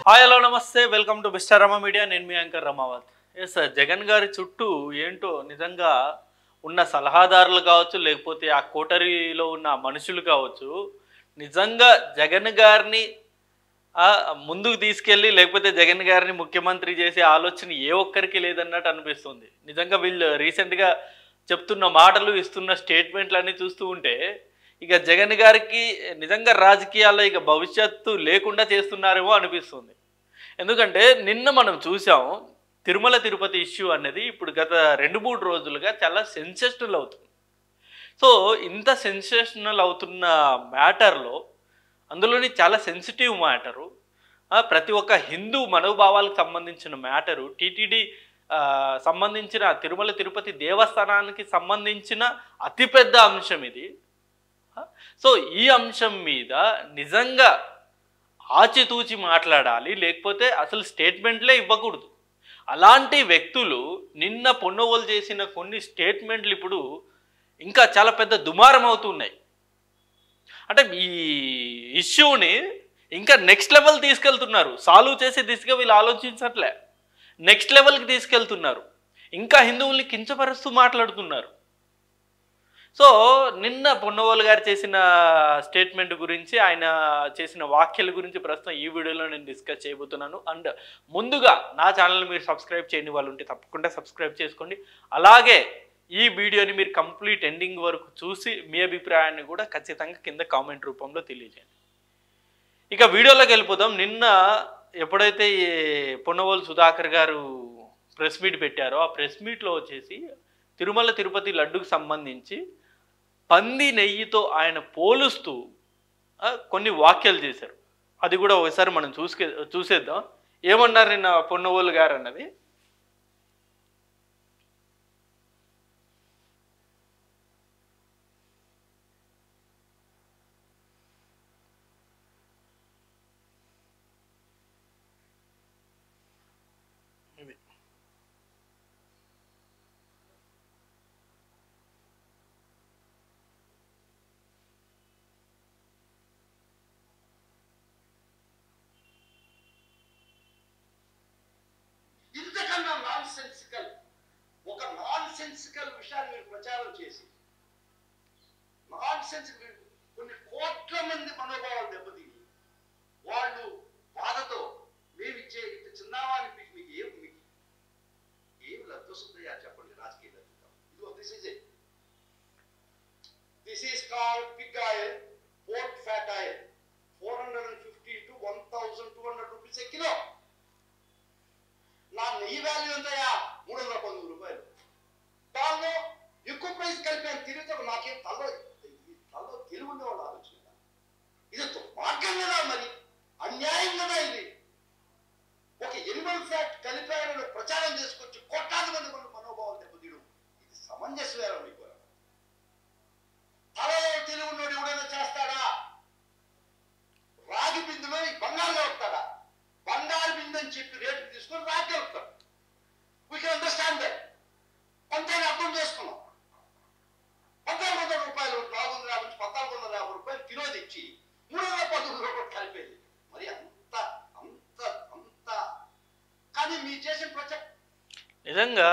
Hi hello నమస్తే welcome to mister Rama media. నేను మీ anchor Ramavath. Yes Jagan గారి చుట్టూ ఏంటో నిజంగా ఉన్న సలహాదారులు కావచ్చు, లేకపోతే ఆ కోటరీలో ఉన్న మనుషులు కావచ్చు, నిజంగా జగన్ గారిని ముందుకు తీసుకెళ్ళి లేకపోతే జగన్ గారిని ముఖ్యమంత్రి చేసే ఆలోచన ఏ ఒక్కరికి లేదన్నట్టు అనిపిస్తుంది. నిజంగా వీళ్ళు రీసెంట్గా చెప్తున్న మాటలు, ఇస్తున్న స్టేట్మెంట్లన్నీ చూస్తూ ఉంటే ఇక జగన్ గారికి నిజంగా రాజకీయాల్లో ఇక భవిష్యత్తు లేకుండా చేస్తున్నారేమో అనిపిస్తుంది. ఎందుకంటే నిన్న మనం చూసాం తిరుమల తిరుపతి ఇష్యూ అనేది ఇప్పుడు గత 2-3 రోజులుగా చాలా సెన్సేషనల్ అవుతుంది. సో ఇంత సెన్సేషనల్ అవుతున్న మ్యాటర్లో, అందులోని చాలా సెన్సిటివ్ మ్యాటరు, ప్రతి ఒక్క హిందూ మనోభావాలకు సంబంధించిన మ్యాటరు, టీటీడీ సంబంధించిన తిరుమల తిరుపతి దేవస్థానానికి సంబంధించిన అతిపెద్ద అంశం ఇది. సో ఈ అంశం మీద నిజంగా ఆచితూచి మాట్లాడాలి, లేకపోతే అసలు స్టేట్మెంట్లే ఇవ్వకూడదు. అలాంటి వ్యక్తులు నిన్న పొన్నోలు చేసిన కొన్ని స్టేట్మెంట్లు ఇప్పుడు ఇంకా చాలా పెద్ద దుమారం అవుతున్నాయి. అంటే ఈ ఇష్యూని ఇంకా నెక్స్ట్ లెవెల్ తీసుకెళ్తున్నారు. సాల్వ్ చేసే దిశగా వీళ్ళు ఆలోచించట్లే, నెక్స్ట్ లెవెల్కి తీసుకెళ్తున్నారు. ఇంకా హిందువుల్ని కించపరుస్తూ మాట్లాడుతున్నారు. సో నిన్న పొన్నోలు గారు చేసిన స్టేట్మెంట్ గురించి, ఆయన చేసిన వ్యాఖ్యల గురించి ప్రస్తుతం ఈ వీడియోలో నేను డిస్కస్ చేయబోతున్నాను. అండ్ ముందుగా నా ఛానల్ని మీరు సబ్స్క్రైబ్ చేయని వాళ్ళు ఉంటే తప్పకుండా సబ్స్క్రైబ్ చేసుకోండి. అలాగే ఈ వీడియోని మీరు కంప్లీట్ ఎండింగ్ వరకు చూసి మీ అభిప్రాయాన్ని కూడా ఖచ్చితంగా కింద కామెంట్ రూపంలో తెలియజేయండి. ఇక వీడియోలోకి వెళ్ళిపోతాం. నిన్న ఎప్పుడైతే పొన్నోలు సుధాకర్ గారు ప్రెస్ మీట్ పెట్టారో, ఆ ప్రెస్ మీట్లో వచ్చేసి తిరుమల తిరుపతి లడ్డుకు సంబంధించి పంది నెయ్యితో ఆయన పోలుస్తూ కొన్ని వ్యాఖ్యలు చేశారు. అది కూడా ఒకసారి మనం చూసేద్దాం. ఏమన్నారు నిన్న పొన్నోలు గారు అన్నది. విషయాన్ని మీరు ప్రచారం చేసి నాన్ సెన్స్ కొన్ని కోట్ల మంది మనోభావాలు దెబ్బతిని వాళ్ళు బాధతో మేము ఇచ్చే ఇంత చిన్నవానికి మీకు ఏమి లబ్ధొస్తుందయ్యా చెప్పండి. రాజకీయ లబ్ధం ఇదిగో this is called Pig oil, pork fat oil, 450 to 1200 rupees A kilo. నా నెయ్యి వాల్యూ ఎంతయ్యా? 319 రూపాయలు. దానిలో ఎక్కువ ప్రైస్ కలిపాను. తిరిగితే నాకేం తల్లో తెలివి ఉండేవాళ్ళు ఆలోచన. ఇది మార్గం కదా, మరి అన్యాయం కదా. ఇది ఒక ఎనిమల్ ఫ్యాట్ కలిపారని ప్రచారం చేసుకొచ్చి కోట్లాది మంది మనోభావాలు దెబ్బతీయడం ఇది సమంజసమేనా మీకు? తలలో తెలివి ఉన్నోడు ఎవడైనా చేస్తాడా? రాగి బిందులో బంగారు కలుపుతాడా? బంగారు బిందు అని చెప్పి రేటు తీసుకొని రాగి కలుపుతాడు. We can understand that. కొంతైనా అర్థం చేసుకున్నాం. 1400 రూపాయలు, 450 నుంచి 1450 రూపాయలు కిలో తెచ్చి 310 రూపాయలు కలిపేది మరి అంత అంత అంత. కానీ మీరు చేసిన ప్రచారం నిజంగా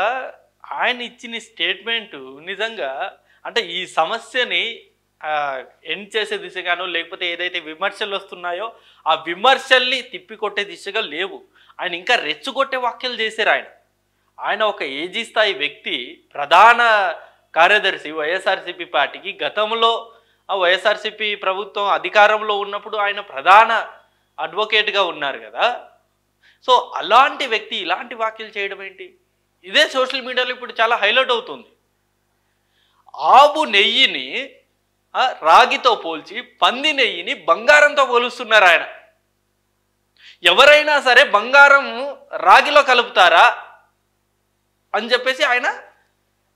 ఆయన ఇచ్చిన స్టేట్మెంట్ నిజంగా అంటే ఈ సమస్యని ఎండ్ చేసే దిశగానో, లేకపోతే ఏదైతే విమర్శలు వస్తున్నాయో ఆ విమర్శల్ని తిప్పికొట్టే దిశగా లేవు. ఆయన ఇంకా రెచ్చగొట్టే వ్యాఖ్యలు చేశారు. ఆయన ఒక ఏజీ స్థాయి వ్యక్తి, ప్రధాన కార్యదర్శి వైఎస్ఆర్సీపీ పార్టీకి. గతంలో ఆ వైఎస్ఆర్సీపీ ప్రభుత్వం అధికారంలో ఉన్నప్పుడు ఆయన ప్రధాన అడ్వకేట్గా ఉన్నారు కదా. సో అలాంటి వ్యక్తి ఇలాంటి వ్యాఖ్యలు చేయడం ఏంటి? ఇదే సోషల్ మీడియాలో ఇప్పుడు చాలా హైలైట్ అవుతుంది. ఆవు నెయ్యిని రాగితో పోల్చి పంది నెయ్యిని బంగారంతో పోలుస్తున్నారు ఆయన. ఎవరైనా సరే బంగారం రాగిలో కలుపుతారా అని చెప్పేసి ఆయన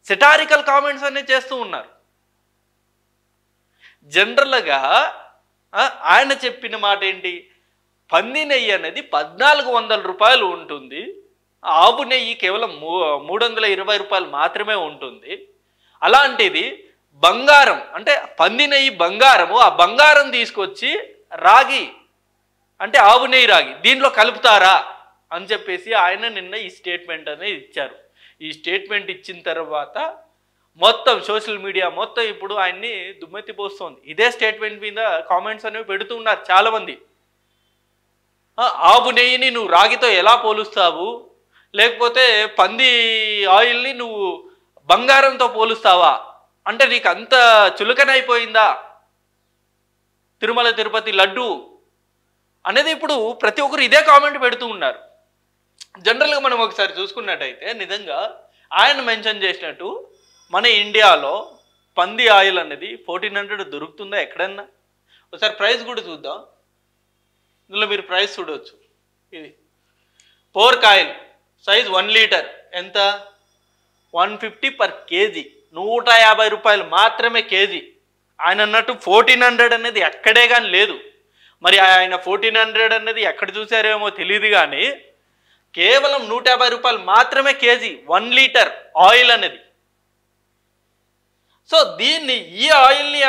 సెటారికల్ కామెంట్స్ అనేది చేస్తూ ఉన్నారు. జనరల్గా ఆయన చెప్పిన మాట ఏంటి? పంది నెయ్యి అనేది 1400 రూపాయలు ఉంటుంది, ఆవు నెయ్యి కేవలం 320 రూపాయలు మాత్రమే ఉంటుంది. అలాంటిది బంగారం అంటే పంది నెయ్యి బంగారము, ఆ బంగారం తీసుకొచ్చి రాగి అంటే ఆవు నెయ్యి రాగి దీంట్లో కలుపుతారా అని చెప్పేసి ఆయన నిన్న ఈ స్టేట్మెంట్ అనేది ఇచ్చారు. ఈ స్టేట్మెంట్ ఇచ్చిన తర్వాత మొత్తం సోషల్ మీడియా మొత్తం ఇప్పుడు ఆయన్ని దుమ్మెత్తిపోస్తుంది. ఇదే స్టేట్మెంట్ మీద కామెంట్స్ అనేవి పెడుతూ ఉన్నారు చాలామంది. ఆవు నెయ్యిని నువ్వు రాగితో ఎలా పోలుస్తావు, లేకపోతే పంది ఆయిల్ని నువ్వు బంగారంతో పోలుస్తావా, అంటే నీకు అంత చులకనైపోయిందా తిరుమల తిరుపతి లడ్డు అనేది ఇప్పుడు ప్రతి ఒక్కరు ఇదే కామెంట్ పెడుతూ ఉన్నారు. జనరల్గా మనం ఒకసారి చూసుకున్నట్టయితే నిజంగా ఆయన మెన్షన్ చేసినట్టు మన ఇండియాలో పంది ఆయిల్ అనేది 1400 దొరుకుతుందా ఎక్కడన్నా? ఒకసారి ప్రైస్ కూడా చూద్దాం. ఇందులో మీరు ప్రైస్ చూడవచ్చు. ఇది పోర్క్ ఆయిల్ సైజ్ 1 లీటర్ ఎంత? 150 per kg, 150 రూపాయలు మాత్రమే కేజీ. ఆయన అన్నట్టు 1400 అనేది ఎక్కడే కానీ లేదు. మరి ఆయన 1400 అనేది ఎక్కడ చూసారేమో తెలియదు కానీ కేవలం 150 రూపాయలు మాత్రమే కేజీ 1 లీటర్ ఆయిల్ అనేది. సో దీన్ని ఈ ఆయిల్ని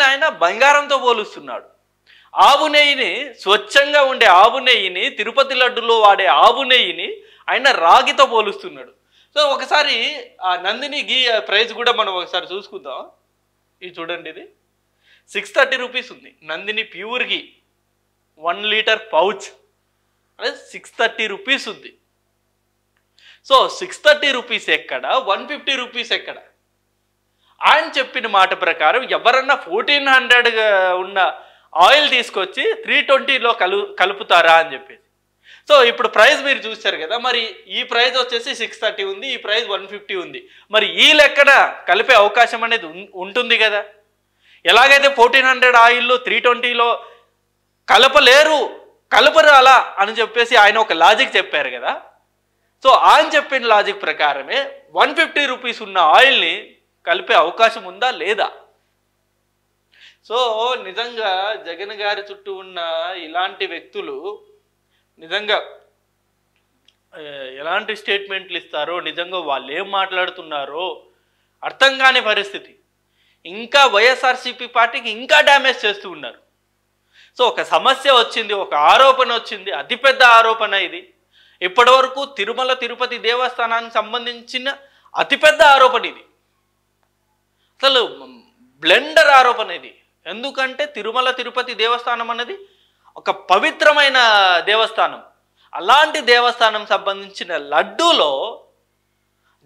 ఆయన బంగారంతో పోలుస్తున్నాడు. ఆవు నెయ్యిని, స్వచ్ఛంగా ఉండే ఆవు నెయ్యిని, తిరుపతి లడ్డులో వాడే ఆవు నెయ్యిని ఆయన రాగితో పోలుస్తున్నాడు. సో ఒకసారి ఆ నందిని గీ ప్రైస్ కూడా మనం ఒకసారి చూసుకుందాం. ఇది చూడండి, ఇది 630 రూపీస్ ఉంది. నందిని ప్యూర్ గీ 1 లీటర్ పౌచ్ అదే 630 రూపీస్ ఉంది. సో 630 రూపీస్ ఎక్కడ, 150 రూపీస్ ఎక్కడ? ఆయన చెప్పిన మాట ప్రకారం ఎవరన్నా 1400 ఉన్న ఆయిల్ తీసుకొచ్చి 320లో కలుపుతారా అని చెప్పేసి. సో ఇప్పుడు ప్రైస్ మీరు చూస్తారు కదా, మరి ఈ ప్రైస్ వచ్చేసి 630 ఉంది, ఈ ప్రైస్ 150 ఉంది. మరి ఈ లెక్కన కలిపే అవకాశం అనేది ఉంటుంది కదా. ఎలాగైతే 1400 ఆయిల్లో 320లో కలపరు అలా అని చెప్పేసి ఆయన ఒక లాజిక్ చెప్పారు కదా. సో ఆయన చెప్పిన లాజిక్ ప్రకారమే 150 రూపీస్ ఉన్న ఆయిల్ని కలిపే అవకాశం ఉందా లేదా? సో నిజంగా జగన్ గారి చుట్టూ ఉన్న ఇలాంటి వ్యక్తులు నిజంగా ఎలాంటి స్టేట్మెంట్లు ఇస్తారో, నిజంగా వాళ్ళు ఏం మాట్లాడుతున్నారో అర్థం కాని పరిస్థితి. ఇంకా వైఎస్ఆర్సీపీ పార్టీకి ఇంకా డ్యామేజ్ చేస్తూ ఉన్నారు. సో ఒక సమస్య వచ్చింది, ఒక ఆరోపణ వచ్చింది, అతిపెద్ద ఆరోపణ ఇది. ఇప్పటివరకు తిరుమల తిరుపతి దేవస్థానానికి సంబంధించిన అతిపెద్ద ఆరోపణ ఇది. అసలు బ్లెండర్ ఆరోపణ ఇది. ఎందుకంటే తిరుమల తిరుపతి దేవస్థానం అనేది ఒక పవిత్రమైన దేవస్థానం. అలాంటి దేవస్థానం సంబంధించిన లడ్డూలో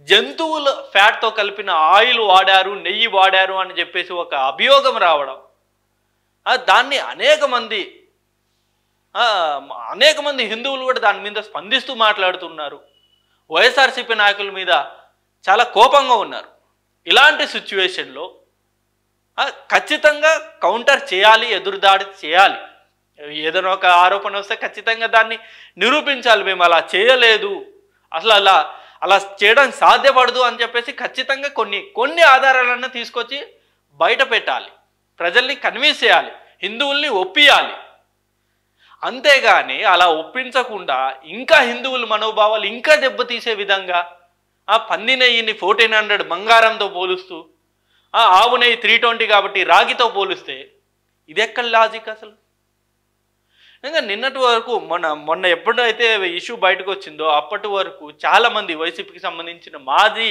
జంతువుల ఫ్యాట్తో కలిపిన ఆయిల్ వాడారు, నెయ్యి వాడారు అని చెప్పేసి ఒక అభియోగం రావడం, దాన్ని అనేక మంది హిందువులు కూడా దాని మీద స్పందిస్తూ మాట్లాడుతున్నారు. వైఎస్ఆర్సీపీ నాయకుల మీద చాలా కోపంగా ఉన్నారు. ఇలాంటి సిచ్యువేషన్లో ఖచ్చితంగా కౌంటర్ చేయాలి, ఎదురుదాడి చేయాలి. ఏదైనా ఒక ఆరోపణ వస్తే ఖచ్చితంగా దాన్ని నిరూపించాలి. మేము అలా చేయలేదు, అసలు అలా చేయడం సాధ్యపడదు అని చెప్పేసి ఖచ్చితంగా కొన్ని ఆధారాలను తీసుకొచ్చి బయట పెట్టాలి, ప్రజల్ని కన్విన్స్ చేయాలి, హిందువుల్ని ఒప్పియాలి. అంతేగాని అలా ఒప్పించకుండా ఇంకా హిందువుల మనోభావాలు ఇంకా దెబ్బతీసే విధంగా పంది నెయ్యిని 1400 బంగారంతో పోలుస్తూ, ఆవు నెయ్యి 320 కాబట్టి రాగితో పోలిస్తే ఇది ఎక్కడ లాజిక్ అసలు? ఇంకా నిన్నటి వరకు మొన్న ఎప్పుడైతే ఇష్యూ బయటకు వచ్చిందో అప్పటి వరకు చాలామంది వైసీపీకి సంబంధించిన మాజీ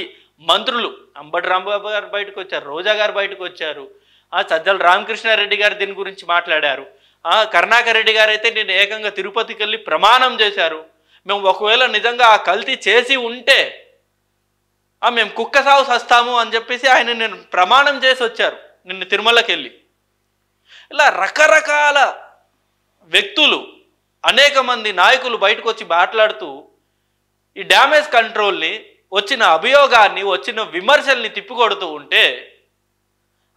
మంత్రులు, అంబటి రాంబాబు గారు బయటకు వచ్చారు, రోజా గారు బయటకు వచ్చారు, సజ్జల రామకృష్ణారెడ్డి గారు దీని గురించి మాట్లాడారు, కరుణాకర్ రెడ్డి గారు అయితే నేను ఏకంగా తిరుపతికి వెళ్ళి ప్రమాణం చేశారు. మేము ఒకవేళ నిజంగా ఆ కల్తీ చేసి ఉంటే మేము కుక్క సాగు సస్తాము అని చెప్పేసి ఆయన నేను ప్రమాణం చేసి వచ్చారు నిన్న తిరుమలకి వెళ్ళి. ఇలా రకరకాల వ్యక్తులు, అనేక మంది నాయకులు బయటకు వచ్చి మాట్లాడుతూ ఈ డ్యామేజ్ కంట్రోల్ని, వచ్చిన అభియోగాన్ని, వచ్చిన విమర్శల్ని తిప్పికొడుతూ ఉంటే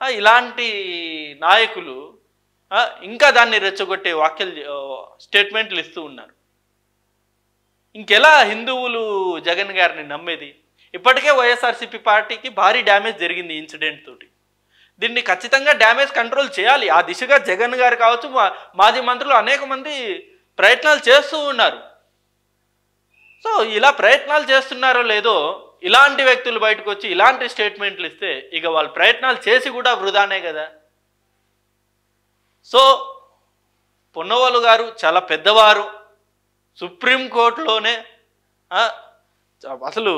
ఇలాంటి నాయకులు ఇంకా దాన్ని రెచ్చగొట్టే స్టేట్మెంట్లు ఇస్తూ ఉన్నారు. ఇంకెలా హిందువులు జగన్ గారిని నమ్మేది? ఇప్పటికే వైఎస్ఆర్సీపీ పార్టీకి భారీ డ్యామేజ్ జరిగింది ఈ ఇన్సిడెంట్ తోటి. దీన్ని ఖచ్చితంగా డ్యామేజ్ కంట్రోల్ చేయాలి. ఆ దిశగా జగన్ గారు కావచ్చు, మాజీ మంత్రులు అనేక మంది ప్రయత్నాలు చేస్తూ ఉన్నారు. సో ఇలా ప్రయత్నాలు చేస్తున్నారో లేదో, ఇలాంటి వ్యక్తులు బయటకు వచ్చి ఇలాంటి స్టేట్మెంట్లు ఇస్తే ఇక వాళ్ళు ప్రయత్నాలు చేసి కూడా వృధానే కదా. సో పొన్నవాళ్ళు గారు చాలా పెద్దవారు, సుప్రీంకోర్టులోనే అసలు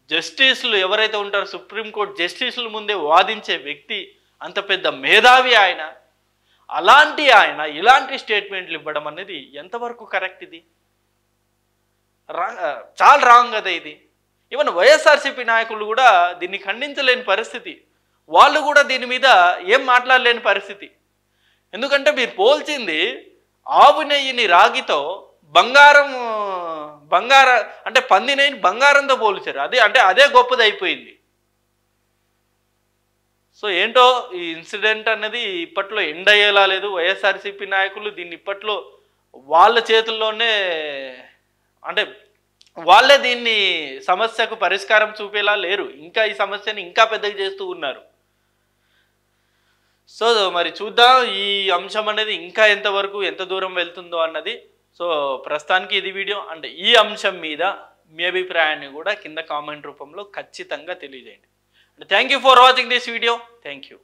జస్టిస్లు ఎవరైతే ఉంటారో సుప్రీంకోర్టు జస్టిస్ల ముందే వాదించే వ్యక్తి, అంత పెద్ద మేధావి ఆయన. అలాంటి ఆయన ఇలాంటి స్టేట్మెంట్లు ఇవ్వడం అనేది ఎంతవరకు కరెక్ట్? ఇది చాలా రాంగ్ కదా ఇది. ఈవెన్ వైఎస్ఆర్సీపీ నాయకులు కూడా దీన్ని ఖండించలేని పరిస్థితి, వాళ్ళు కూడా దీని మీద ఏం మాట్లాడలేని పరిస్థితి. ఎందుకంటే మీరు పోల్చింది ఆవు నెయ్యిని రాగితో, బంగారం అంటే పంది నెయ్యిని బంగారంతో పోల్చారు. అదే గొప్పది అయిపోయింది. సో ఏంటో ఈ ఇన్సిడెంట్ అనేది ఇప్పట్లో ఎండ్ అయ్యేలా లేదు. వైఎస్ఆర్సీపీ నాయకులు దీన్ని ఇప్పట్లో వాళ్ళ చేతుల్లోనే, అంటే వాళ్ళే దీన్ని సమస్యకు పరిష్కారం చూపేలా లేరు, ఇంకా ఈ సమస్యని ఇంకా పెద్దగా చేస్తూ ఉన్నారు. సో మరి చూద్దాం ఈ అంశం అనేది ఇంకా ఎంతవరకు ఎంత దూరం వెళ్తుందో అన్నది. సో ప్రస్తుతానికి ఇది వీడియో. అంటే ఈ అంశం మీద మీ అభిప్రాయాన్ని కూడా కింద కామెంట్ రూపంలో ఖచ్చితంగా తెలియజేయండి. Thank you for watching this video. Thank you.